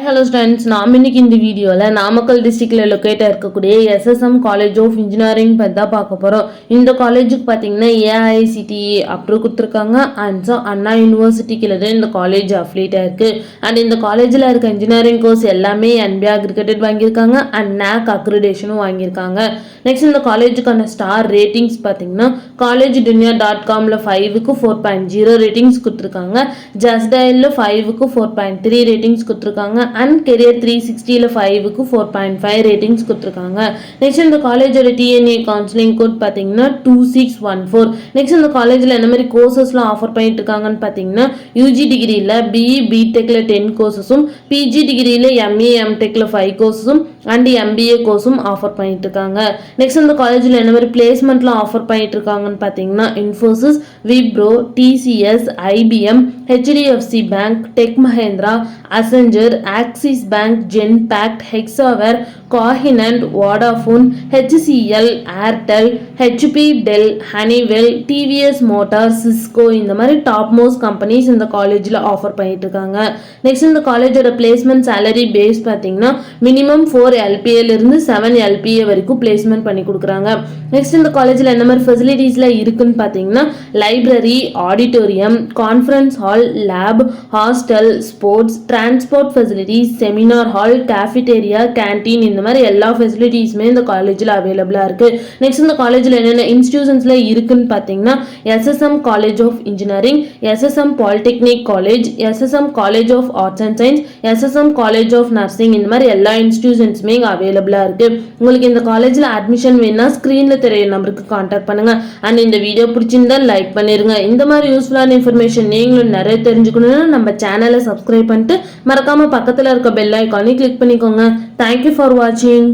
Hello students, நாம் இன்னைக்கு இந்த வீடியோவில் நாமக்கல் டிஸ்ட்ரிக்டில் லொக்கேட்டாக இருக்கக்கூடிய எஸ்எஸ்எம் காலேஜ் ஆஃப் இன்ஜினியரிங் பற்றி தான் பார்க்க போகிறோம். இந்த காலேஜுக்கு பார்த்தீங்கன்னா ஏஐசிடிஇ அப்ரூவ் கொடுத்துருக்காங்க. அண்ட் ஸோ அண்ணா யூனிவர்சிட்டி கீழே தான் இந்த காலேஜ் அஃபிலியேட்டாக இருக்குது. அண்ட் இந்த காலேஜில் இருக்க இன்ஜினியரிங் கோர்ஸ் எல்லாமே NBA அக்ரிகேட்டட் வாங்கியிருக்காங்க அண்ட் NAC அக்ரிடேஷனும் வாங்கியிருக்காங்க. நெக்ஸ்ட் இந்த காலேஜுக்கான ஸ்டார் ரேட்டிங்ஸ் பார்த்தீங்கன்னா collegedunia.comல 5க்கு 4.0 ரேட்டிங்ஸ் கொடுத்துருக்காங்க. ஜஸ்டயலில் 5க்கு 4.3 ரேட்டிங்ஸ் கொடுத்துருக்காங்க. அண்ட் கெரியர் 360ல 5க்கு 4.5 ரேட்டிங்ஸ் கொடுத்துருக்காங்க. நெக்ஸ்ட் இந்த காலேஜோட டிஎன்ஏ கவுன்சிலிங் கோட் பார்த்தீங்கன்னா 2614. நெக்ஸ்ட் இந்த காலேஜில் என்ன மாதிரி கோர்சஸ்லாம் ஆஃபர் பண்ணிட்டு இருக்காங்கன்னு பார்த்தீங்கன்னா யூஜி டிகிரியில் பிஇ பிடெக்கில் 10 கோர்சஸும், பிஜி டிகிரியில் எம்ஏ எம்டெக்கில் 5 கோர்சஸும் அண்ட் எம்பிஏ கோர்ஸும் ஆஃபர் பண்ணிட்டு இருக்காங்க. நெக்ஸ்ட் இந்த காலேஜில் என்ன மாதிரி பிளேஸ்மெண்ட்லாம் ஆஃபர் பண்ணிட்டு இருக்காங்கன்னு பார்த்தீங்கன்னா Infosys, Wipro, TCS, IBM, HDFC bank, Tech Mahindra, Accenture, Axis bank, Genpact, Hexaware, Cognizant, Vodafone, HCL, Airtel, HP, Dell, Honeywell, TVS motor, Cisco இந்த மாதிரி டாப் மோஸ்ட் கம்பெனிஸ் இந்த காலேஜில் ஆஃபர் பண்ணிட்டு இருக்காங்க. நெக்ஸ்ட் இந்த காலேஜோட பிளேஸ்மெண்ட் சேலரி பேஸ் பார்த்தீங்கன்னா மினிமம் 4 LPA இருந்து 7 LPA வரைக்கும் பிளேஸ்மெண்ட் பண்ணி கொடுக்குறாங்க. நெக்ஸ்ட் இந்த காலேஜில் என்ன மாதிரி ஃபெசிலிட்டிஸ்லாம் இருக்குன்னு பார்த்தீங்கன்னா library, auditorium, conference hall, lab, hostel, sports, transport facilities, seminar hall, cafeteria, canteen இந்த மாதிரி எல்லா ஃபெசிலிட்டிஸுமே இந்த காலேஜில் அவைலபிளாக இருக்குது. நெக்ஸ்ட் இந்த காலேஜில் என்னென்ன இன்ஸ்டிடியூஷன்ஸில் இருக்குன்னு பார்த்தீங்கன்னா SSM college of engineering, SSM polytechnic college, SSM college of arts and science, SSM college of nursing இந்த மாதிரி எல்லா இன்ஸ்டிடியூஷன்ஸுமே இங்கே அவைலபிளாக இருக்குது. உங்களுக்கு இந்த காலேஜில் அட்மிஷன் வேணும்னா ஸ்க்ரீனில் தெரிய நம்பருக்கு கான்டாக்ட் பண்ணுங்கள். அண்ட் இந்த வீடியோ பிடிச்சிருந்தா லைக் பண்ணிடுங்க. இந்த மாதிரி யூஸ்ஃபுல்லான இன்ஃபர்மேஷன் நீங்களும் நிறைய தெரிஞ்சுக்கணும்னா நம்ம சேனலை சப்ஸ்கிரைப் பண்ணிட்டு மறக்காமல் பக்கத்தில் இருக்க பெல் ஐக்கானை கிளிக் பண்ணிக்கோங்க. தேங்க்யூ ஃபார் வாட்சிங்.